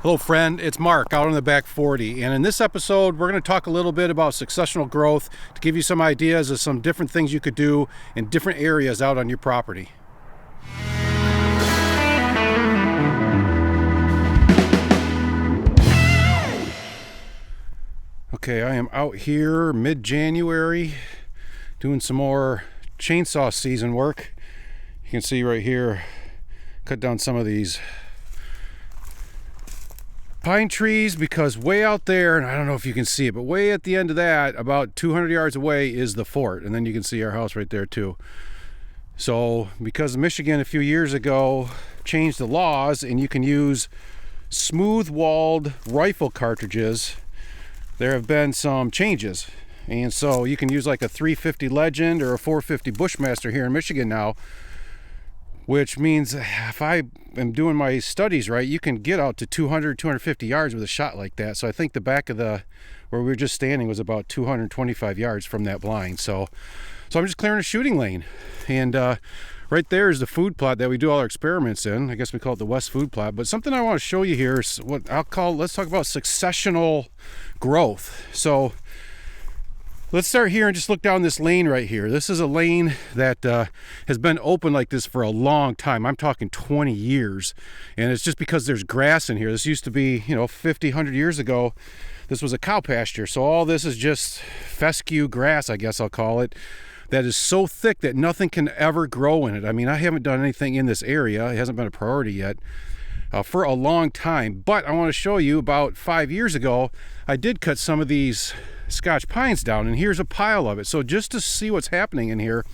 Hello friend, it's Mark out on the back 40, and in this episode we're going to talk a little bit about successional growth to give you some ideas of some different things you could do in different areas out on your property. Okay, I am out here mid-January doing some more chainsaw season work. You can see right here, cut down some of these pine trees because way out there, and I don't know if you can see it, but way at the end of that, about 200 yards away, is the fort, and then you can see our house right there too. So because Michigan a few years ago changed the laws and you can use smooth-walled rifle cartridges, there have been some changes, and so you can use like a 350 Legend or a 450 Bushmaster here in Michigan now, which means if I am doing my studies right, you can get out to 200, 250 yards with a shot like that. So I think the back of the, where we were just standing, was about 225 yards from that blind. So I'm just clearing a shooting lane. And right there is the food plot that we do all our experiments in. I guess we call it the West Food Plot. But something I want to show you here is what I'll call, let's talk about successional growth. So let's start here and just look down this lane right here. This is a lane that has been open like this for a long time. I'm talking 20 years. And it's just because there's grass in here. This used to be, 50, 100 years ago, this was a cow pasture. So all this is just fescue grass, I guess I'll call it, that is so thick that nothing can ever grow in it. I mean, I haven't done anything in this area. It hasn't been a priority yet for a long time. But I want to show you, about 5 years ago, I did cut some of these Scotch Pines down, and here's a pile of it. So just to see what's happening in here,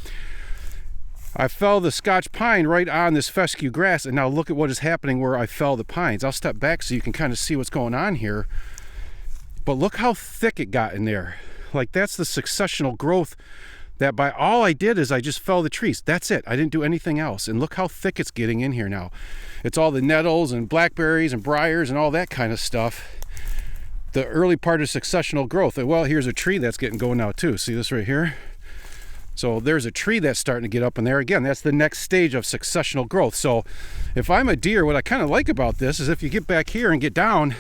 I fell the Scotch Pine right on this fescue grass, and now look at what is happening where I fell the pines. I'll step back so you can kind of see what's going on here. But look how thick it got in there. Like, that's the successional growth, that by all I did is I just fell the trees. That's it. I didn't do anything else. And look how thick it's getting in here now. It's all the nettles and blackberries and briars and all that kind of stuff. The early part of successional growth. And well, here's a tree that's getting going now too. See this right here? So there's a tree that's starting to get up in there. Again, that's the next stage of successional growth. So if I'm a deer, what I kind of like about this is if you get back here and get down,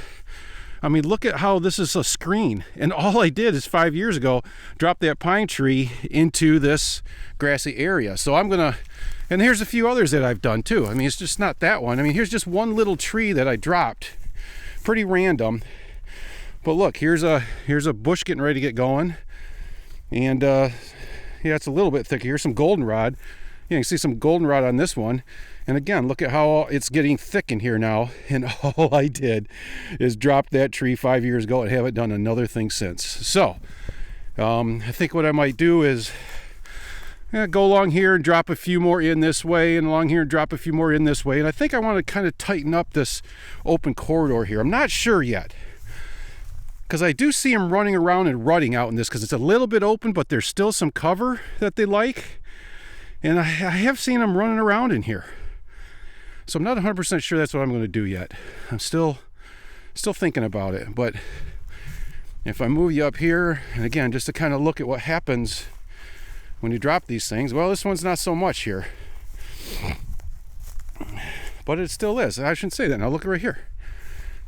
I mean, look at how this is a screen. And all I did is 5 years ago, drop that pine tree into this grassy area. So I'm gonna, and here's a few others that I've done too. I mean, it's just not that one. I mean, here's just one little tree that I dropped. Pretty random. But look, here's a bush getting ready to get going. And yeah, it's a little bit thicker. Here's some goldenrod. You can see some goldenrod on this one. And again, look at how it's getting thick in here now. And all I did is drop that tree 5 years ago and haven't done another thing since. So I think what I might do is go along here and drop a few more in this way, and along here and drop a few more in this way. And I think I want to kind of tighten up this open corridor here. I'm not sure yet, because I do see them running around and rutting out in this, because it's a little bit open, but there's still some cover that they like. And I have seen them running around in here. So I'm not 100% sure that's what I'm going to do yet. I'm still thinking about it. But if I move you up here, and again, just to kind of look at what happens when you drop these things. Well, this one's not so much here. But it still is. I shouldn't say that. Now look right here.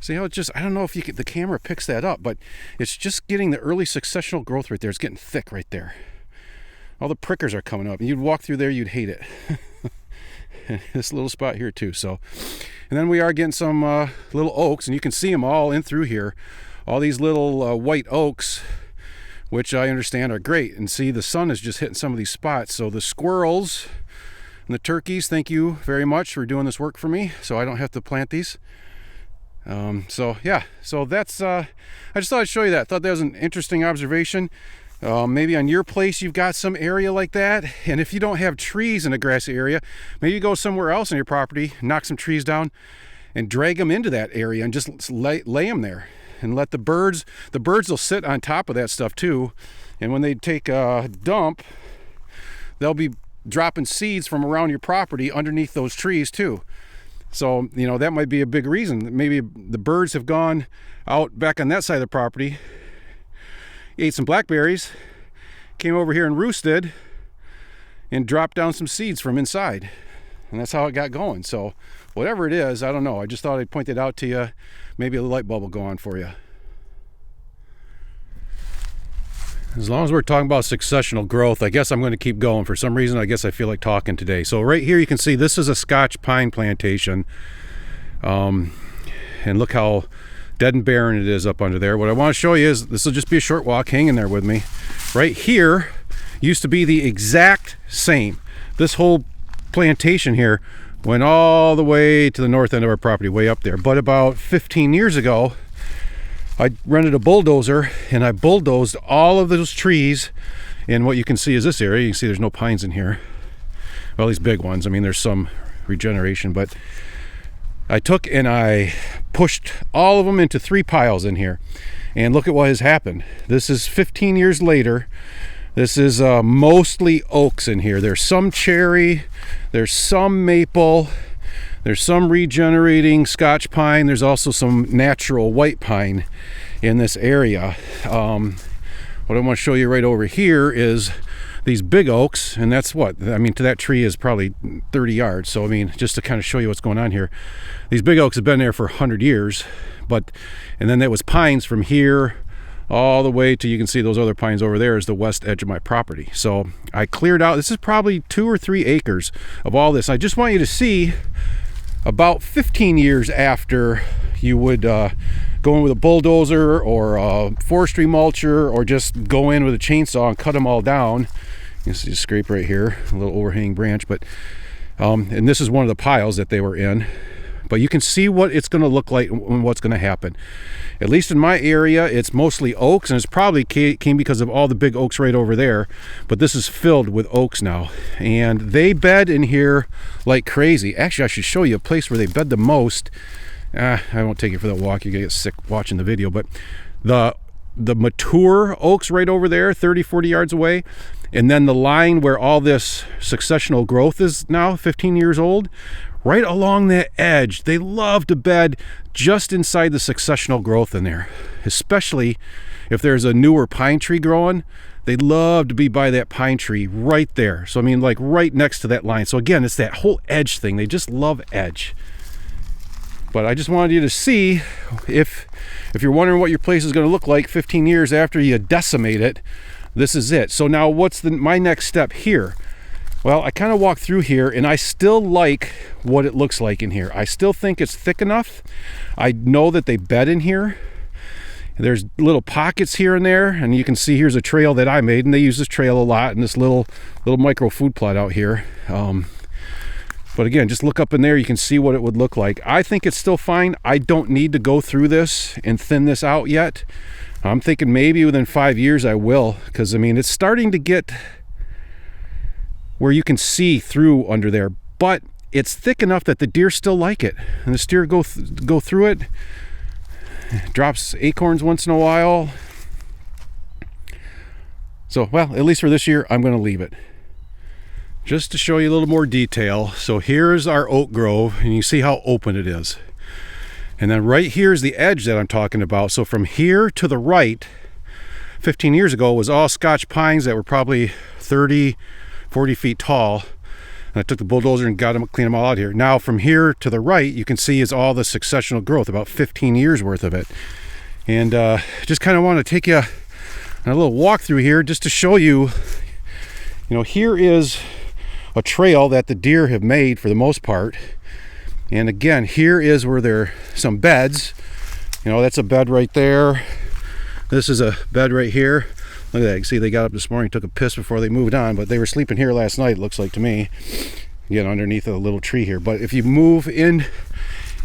See how it just, I don't know if the camera picks that up, but it's just getting the early successional growth right there. It's getting thick right there. All the prickers are coming up. And you'd walk through there, you'd hate it. This little spot here too. So, and then we are getting some little oaks, and you can see them all in through here. All these little white oaks, which I understand are great. And see, the sun is just hitting some of these spots. So the squirrels and the turkeys, thank you very much for doing this work for me, so I don't have to plant these. So yeah, so that's, I just thought I'd show you that. Thought that was an interesting observation. Maybe on your place you've got some area like that, and if you don't have trees in a grassy area, maybe you go somewhere else on your property, knock some trees down and drag them into that area and just lay them there, and let the birds will sit on top of that stuff too, and when they take a dump, they'll be dropping seeds from around your property underneath those trees too. So, that might be a big reason. Maybe the birds have gone out back on that side of the property, ate some blackberries, came over here and roosted, and dropped down some seeds from inside. And that's how it got going. So whatever it is, I don't know. I just thought I'd point it out to you. Maybe a light bulb will go on for you. As long as we're talking about successional growth, I guess I'm going to keep going. For some reason, I guess I feel like talking today. So right here you can see this is a Scotch pine plantation. And look how dead and barren it is up under there. What I want to show you is, this will just be a short walk, hang in there with me. Right here used to be the exact same. This whole plantation here went all the way to the north end of our property, way up there. But about 15 years ago, I rented a bulldozer and I bulldozed all of those trees in what you can see is this area. You can see there's no pines in here. Well, these big ones. I mean, there's some regeneration, but I took and I pushed all of them into 3 piles in here. And look at what has happened. This is 15 years later. This is mostly oaks in here. There's some cherry, there's some maple, there's some regenerating Scotch pine. There's also some natural white pine in this area. What I want to show you right over here is these big oaks, and that's what, I mean, to that tree is probably 30 yards. So, I mean, just to kind of show you what's going on here. These big oaks have been there for 100 years, and then there was pines from here all the way to, you can see those other pines over there is the west edge of my property. So I cleared out, this is probably 2 or 3 acres of all this. I just want you to see about 15 years after you would go in with a bulldozer or a forestry mulcher, or just go in with a chainsaw and cut them all down. You can see a scrape right here, a little overhanging branch, but and this is one of the piles that they were in. But you can see what it's going to look like and what's going to happen. At least in my area, it's mostly oaks, and it's probably came because of all the big oaks right over there. But this is filled with oaks now, and they bed in here like crazy. Actually, I should show you a place where they bed the most. I won't take you for that walk. You're going to get sick watching the video. But the mature oaks right over there, 30, 40 yards away, and then the line where all this successional growth is now 15 years old, right along that edge, they love to bed just inside the successional growth in there. Especially if there's a newer pine tree growing, they love to be by that pine tree right there. So I mean, like right next to that line. So again, it's that whole edge thing. They just love edge. But I just wanted you to see, if you're wondering what your place is going to look like 15 years after you decimate it, this is it. So now what's my next step here? Well, I kind of walked through here, and I still like what it looks like in here. I still think it's thick enough. I know that they bed in here. There's little pockets here and there, and you can see here's a trail that I made, and they use this trail a lot in this little micro food plot out here. But again, just look up in there, you can see what it would look like. I think it's still fine. I don't need to go through this and thin this out yet. I'm thinking maybe within 5 years I will, because I mean, it's starting to get where you can see through under there, but it's thick enough that the deer still like it, and the deer go through it. Drops acorns once in a while. So, well, at least for this year, I'm going to leave it. Just to show you a little more detail. So here's our oak grove, and you see how open it is. And then right here is the edge that I'm talking about. So from here to the right, 15 years ago, was all Scotch pines that were probably 30, 40 feet tall. And I took the bulldozer and got them, clean them all out here. Now from here to the right, you can see is all the successional growth, about 15 years worth of it. And just kind of want to take you on a little walk through here just to show you, here is a trail that the deer have made for the most part. And again, here is where there are some beds. That's a bed right there. This is a bed right here. Look at that. You see they got up this morning, took a piss before they moved on, but they were sleeping here last night, it looks like to me. Again, underneath a little tree here. But if you move into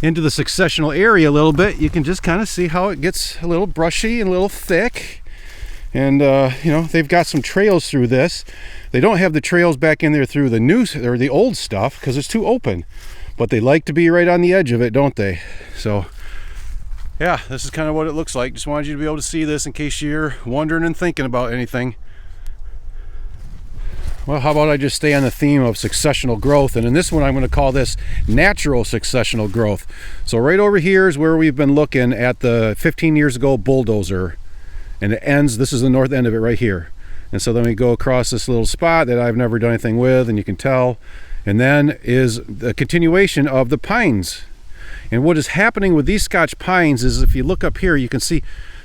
the successional area a little bit, you can just kind of see how it gets a little brushy and a little thick. And they've got some trails through this. They don't have the trails back in there through the new or the old stuff because it's too open, but they like to be right on the edge of it, don't they? So yeah, this is kind of what it looks like. Just wanted you to be able to see this in case you're wondering and thinking about anything. Well, how about I just stay on the theme of successional growth, and in this one I'm going to call this natural successional growth. So right over here is where we've been looking at the 15 years ago bulldozer, and it ends, this is the north end of it right here. And so then we go across this little spot that I've never done anything with, and you can tell, And then is the continuation of the pines. And what is happening with these Scotch pines is, if you look up here, you can see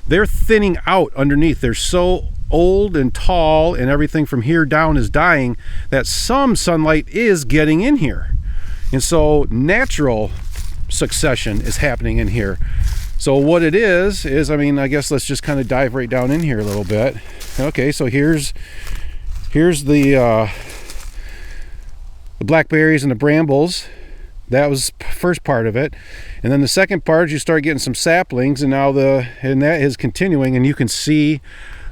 they're thinning out underneath. They're so old and tall, and everything from here down is dying, that some sunlight is getting in here. And so natural succession is happening in here. So what it is, I mean, I guess let's just kind of dive right down in here a little bit. Okay, so here's the blackberries and the brambles. That was first part of it. And then the second part, you start getting some saplings, and now that is continuing, and you can see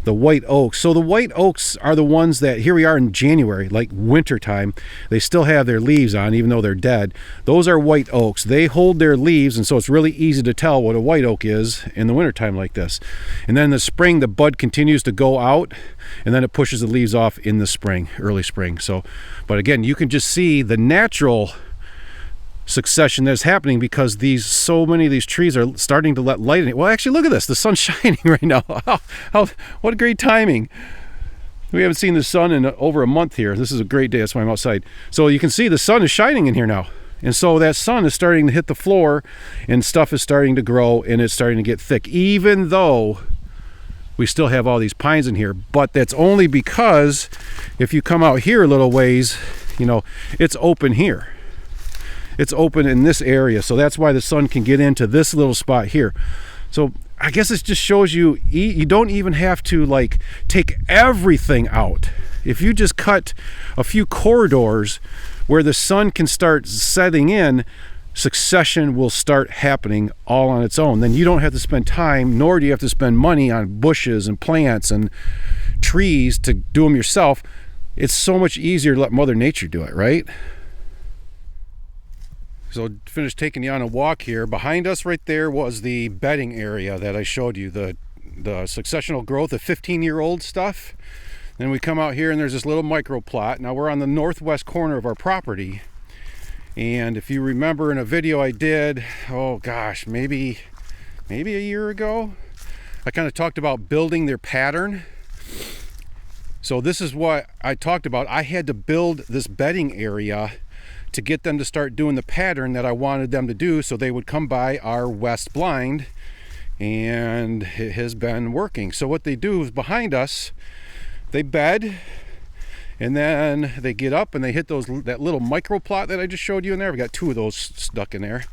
the white oaks. So the white oaks are the ones that, here we are in January, like winter time, they still have their leaves on even though they're dead. Those are white oaks. They hold their leaves, and so it's really easy to tell what a white oak is in the wintertime like this. And then in the spring, the bud continues to go out, and then it pushes the leaves off in the spring, early spring. So, but again, you can just see the natural succession that's happening because so many of these trees are starting to let light in it. Well, actually, look at this. The sun's shining right now. What great timing. We haven't seen the sun in over a month here. This is a great day. That's why I'm outside. So you can see the sun is shining in here now. And so that sun is starting to hit the floor, and stuff is starting to grow, and it's starting to get thick, even though we still have all these pines in here. But that's only because if you come out here a little ways, you know, it's open here. It's open in this area, so that's why the sun can get into this little spot here. So I guess it just shows you don't even have to like take everything out. If you just cut a few corridors where the sun can start setting in, succession will start happening all on its own. Then you don't have to spend time, nor do you have to spend money on bushes and plants and trees to do them yourself. It's so much easier to let Mother Nature do it, right? So finished taking you on a walk here. Behind us right there was the bedding area that I showed you, the successional growth, the 15-year-old stuff. Then we come out here and there's this little micro plot. Now we're on the northwest corner of our property. And if you remember in a video I did, oh gosh, maybe a year ago, I kind of talked about building their pattern. So this is what I talked about. I had to build this bedding area to get them to start doing the pattern that I wanted them to do, so they would come by our west blind, and it has been working. So what they do is behind us, they bed, and then they get up and they hit that little micro plot that I just showed you in there. We got two of those stuck in there.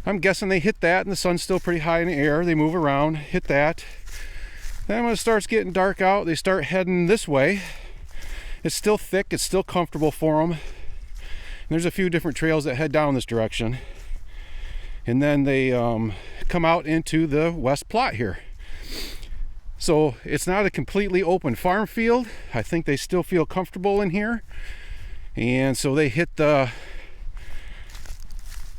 I'm guessing they hit that, and the sun's still pretty high in the air. They move around, hit that. Then when it starts getting dark out, they start heading this way. It's still thick, it's still comfortable for them. And there's a few different trails that head down this direction. And then they come out into the west plot here. So it's not a completely open farm field. I think they still feel comfortable in here. And so they they're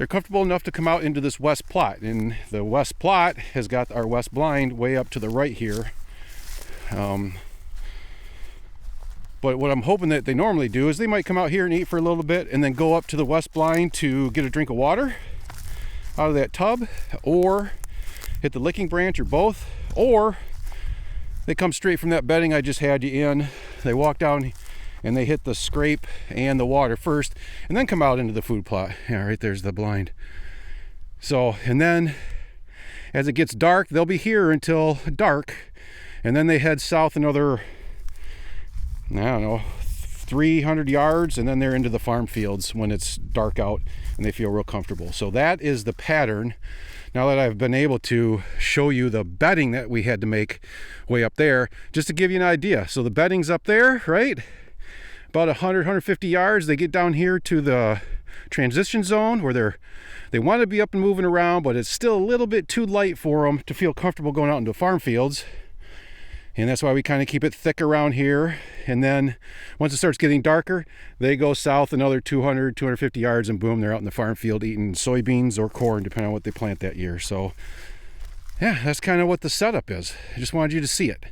comfortable enough to come out into this west plot. And the west plot has got our west blind way up to the right here. But what I'm hoping that they normally do is they might come out here and eat for a little bit and then go up to the west blind to get a drink of water out of that tub, or hit the licking branch, or both, or they come straight from that bedding I just had you in. They walk down and they hit the scrape and the water first, and then come out into the food plot. Yeah, right there's the blind. So, and then as it gets dark, they'll be here until dark, and then they head south another, I don't know, 300 yards, and then they're into the farm fields when it's dark out and they feel real comfortable. So that is the pattern. Now that I've been able to show you the bedding that we had to make way up there, just to give you an idea. So the bedding's up there, right? About 150 yards. They get down here to the transition zone where they want to be up and moving around, but it's still a little bit too light for them to feel comfortable going out into farm fields. And that's why we kind of keep it thick around here. And then once it starts getting darker, they go south another 200, 250 yards, and boom, they're out in the farm field eating soybeans or corn, depending on what they plant that year. So yeah, that's kind of what the setup is. I just wanted you to see it.